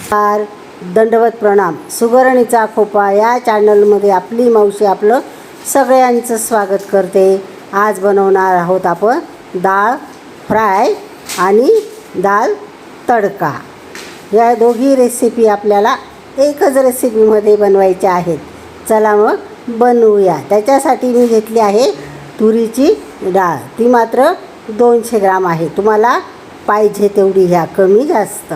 नमस्कार, दंडवत प्रणाम. सुगरणीचा खोपा या चॅनलमध्ये आपली मावशी आपलं सगळ्यांचं स्वागत करते. आज बनवणार आहोत आपण डाळ फ्राय आणि डाळ तडका. या दोघी रेसिपी आपल्याला एकच रेसिपीमध्ये बनवायच्या आहेत. चला मग बनवूया. त्याच्यासाठी मी घेतली आहे तुरीची डाळ. ती मात्र 200 ग्राम आहे. तुम्हाला पाहिजे तेवढी घ्या, कमी जास्त.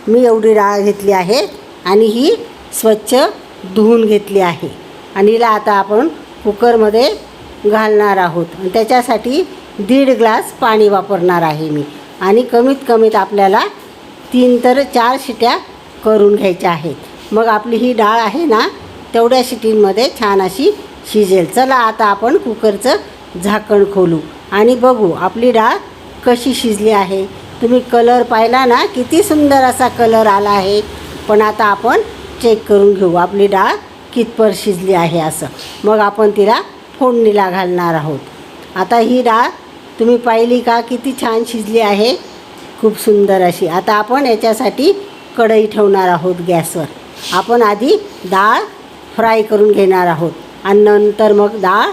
मी एवढी डाळ घेतली आहे आणि ही स्वच्छ धुवून घेतली आहे. आणि हिला आता आपण कुकरमध्ये घालणार आहोत. आणि त्याच्यासाठी 1.5 ग्लास पाणी वापरणार आहे मी. आणि कमीत आपल्याला 3 ते 4 शिट्या करून घ्यायच्या आहेत. मग आपली ही डाळ आहे ना, तेवढ्या शिटींमध्ये छान अशी शिजेल. चला आता आपण कुकरचं झाकण खोलू आणि बघू आपली डाळ कशी शिजली आहे. तुम्ही कलर पाहिला ना, किती सुंदर असा कलर आला आहे. पण आता आपण चेक करून घेऊ आपली डाळ कितपत शिजली आहे असं. मग आपण तिला फोडणीला घालणार आहोत. आता ही डाळ तुम्ही पाहिली का, किती छान शिजली आहे, खूप सुंदर अशी. आता आपण याच्यासाठी कढई ठेवणार आहोत गॅसवर. आपण आधी डाळ फ्राय करून घेणार आहोत आणि नंतर मग डाळ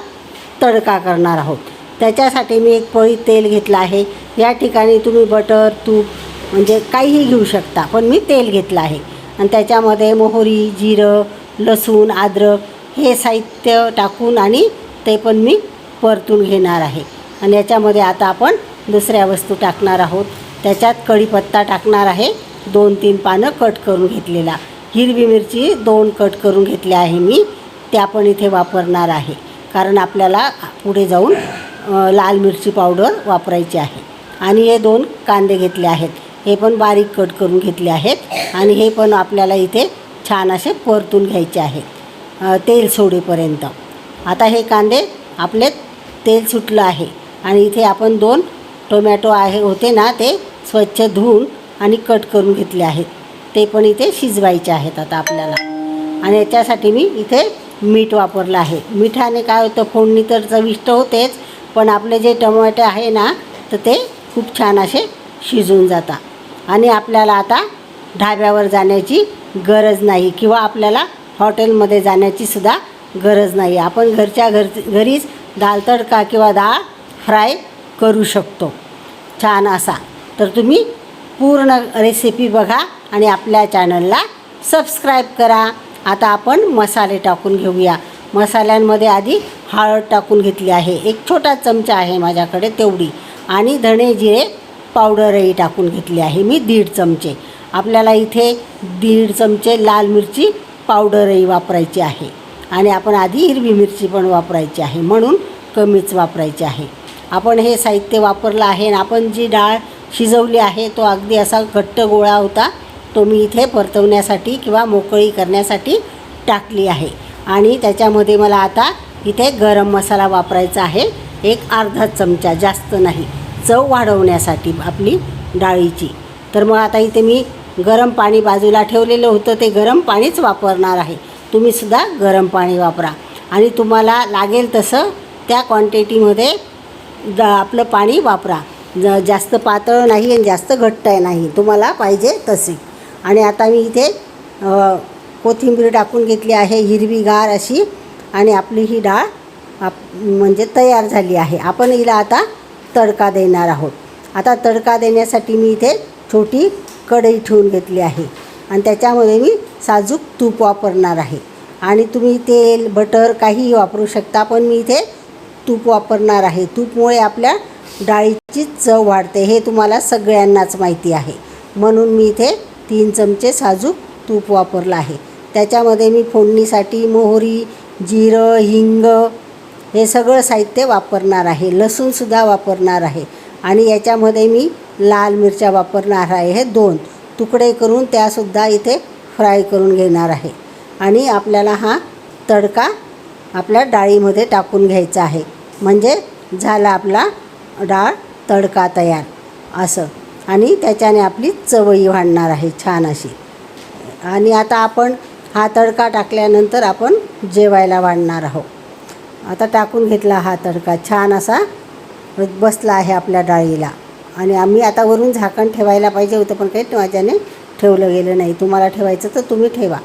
तडका करणार आहोत. त्याच्यासाठी मी एक पळी तेल घेतलं आहे. या ठिकाणी तुम्ही बटर, तूप म्हणजे काहीही घेऊ शकता, पण मी तेल घेतलं आहे. आणि त्याच्यामध्ये मोहरी, जिरं, लसूण, अद्रक हे साहित्य टाकून आणि ते पण मी परतून घेणार आहे. आणि याच्यामध्ये आता आपण दुसऱ्या वस्तू टाकणार आहोत. त्याच्यात कढीपत्ता टाकणार आहे. 2-3 पानं कट करून घेतलेला. हिरवी मिरची 2 कट करून घेतल्या आहे मी, त्या पण इथे वापरणार आहे. कारण आपल्याला पुढे जाऊन लाल मिरची पावडर वापरायची आहे. आणि हे 2 कांदे घेतले आहेत. हे पण बारीक कट करून घेतले आहेत. आणि हे पण आपल्याला इथे छान असे परतून घ्यायचे आहेत तेल सोडेपर्यंत. आता हे कांदे आपले तेल सुटलं आहे. आणि इथे आपण 2 टोमॅटो होते ना, ते स्वच्छ धुवून आणि कट करून घेतले आहेत. ते पण इथे शिजवायचे आहेत आता आपल्याला. आणि याच्यासाठी मी इथे मीठ वापरलं आहे. मिठाने काय होतं, फोडणी तर चविष्ट होतेच, पण आपले जे टोमॅटो आहे ना, तर ते खूप छान असे शिजून जातात. आणि आपल्याला आता ढाब्यावर जाण्याची गरज नाही किंवा आपल्याला हॉटेलमध्ये जाण्याची सुद्धा गरज नाही. आपण घरीच डाळ तडका किंवा डाळ फ्राय करू शकतो छान असा. तर तुम्ही पूर्ण रेसिपी बघा आणि आपल्या चॅनलला सबस्क्राईब करा. आता आपण मसाले टाकून घेऊया. मसाल्यांमध्ये आधी हळद टाकून घेतली आहे. एक छोटा चमचा आहे माझ्याकडे तेवढी. आणि धणे जिरे पावडरही टाकून घेतली आहे मी 1.5 चमचे. आपल्याला इथे 1.5 चमचे लाल मिरची पावडरही वापरायची आहे. आणि आपण आधी हिरवी मिरची पण वापरायची आहे, म्हणून कमीच वापरायची आहे. आपण हे साहित्य वापरलं आहे. आणि आपण जी डाळ शिजवली आहे तो अगदी असा घट्ट गोळा होता. तो मी इथे परतवण्यासाठी किंवा मोकळी करण्यासाठी टाकली आहे. आणि त्याच्यामध्ये मला आता इथे गरम मसाला वापरायचा आहे. एक अर्धा चमचा, जास्त नाही, चव वाढवण्यासाठी आपली डाळीची. तर मग आता इथे मी गरम पाणी बाजूला ठेवलेलं होतं, ते गरम पाणीच वापरणार आहे. तुम्हीसुद्धा गरम पाणी वापरा. आणि तुम्हाला लागेल तसं त्या क्वांटिटीमध्ये आपलं पाणी वापरा. जास्त पातळ नाही आणि जास्त घट्ट नाही, तुम्हाला पाहिजे तसे. आणि आता मी इथे कोथिंबीर टाकून घेतली आहे हिरवीगार अशी. आणि आपली ही डाळ म्हणजे तयार झाली आहे. आपण हिला आता तडका देणार आहोत. आता तडका देण्यासाठी मी इथे छोटी कढई ठेवून घेतली आहे. आणि त्याच्यामध्ये मी साजूक तूप वापरणार आहे. आणि तुम्ही तेल, बटर काहीही वापरू शकता, पण मी इथे तूप वापरणार आहे. तूपमुळे आपल्या डाळीची चव वाढते, हे तुम्हाला सगळ्यांनाच माहिती आहे. म्हणून मी इथे 3 चमचे साजूक तूप वापरलं आहे. त्याच्यामध्ये मी फोडणीसाठी मोहरी, जिरं, हिंग हे सगळं साहित्य वापरणार आहे. लसूणसुद्धा वापरणार आहे. आणि याच्यामध्ये मी लाल मिरच्या वापरणार आहे. हे 2 तुकडे करून त्यासुद्धा इथे फ्राय करून घेणार आहे. आणि आपल्याला हा तडका आपल्या डाळीमध्ये टाकून घ्यायचा आहे. म्हणजे झाला आपला डाळ तडका तयार असं. आणि त्याच्याने आपली चवही वाढणार आहे छान अशी. आणि आता आपण हा तडका टाकल्यानंतर आपण जेवायला वाढणार आहोत. आता टाकून घेतला हा तडका, छान असा बसला आहे आपल्या डाळीला. आणि आम्ही आता वरून झाकण ठेवायला पाहिजे होतं, पण काही माझ्याने ठेवलं गेलं नाही. तुम्हाला ठेवायचं तर तुम्ही ठेवा.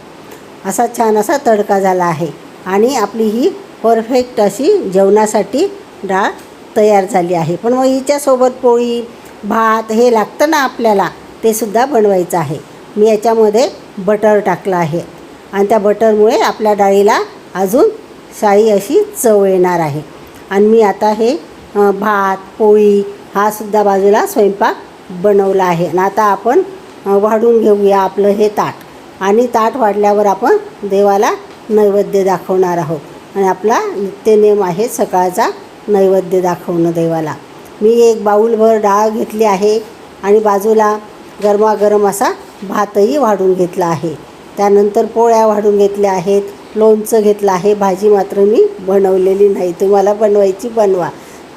असा छान असा तडका झाला आहे आणि आपली ही परफेक्ट अशी जेवणासाठी डाळ तयार झाली आहे. पण मग हिच्यासोबत पोळी भात हे लागतं ना आपल्याला, ते सुद्धा बनवायचं आहे. मी याच्यामध्ये बटर टाकलं आहे आणि त्या बटरमुळे आपल्या डाळीला अजून शाई अशी चव येणार आहे. आणि मी आता हे भात पोळी हा सुद्धा बाजूला स्वयंपाक बनवला आहे. आणि आता आपण वाढून घेऊया आपलं हे ताट आणि ताट वाढल्यावर आपण देवाला नैवेद्य दाखवणार आहोत. आणि आपला नित्यनेम आहे सकाळचा नैवेद्य दाखवणं देवाला. मी एक बाऊलभर डाळ घेतली आहे आणि बाजूला गरमागरम असा भातही वाढून घेतला आहे. त्यानंतर पोळ्या वाढून घेतल्या आहेत, लोणचं घेतलं आहे. भाजी मात्र मी बनवलेली नाही. तुम्हाला बनवायची बनवा.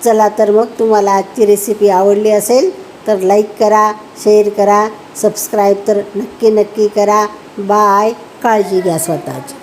चला तर मग तुम्हाला आजची रेसिपी आवडली असेल तर लाईक करा, शेअर करा, सबस्क्राईब तर नक्की करा. बाय. काळजी घ्या स्वतःची.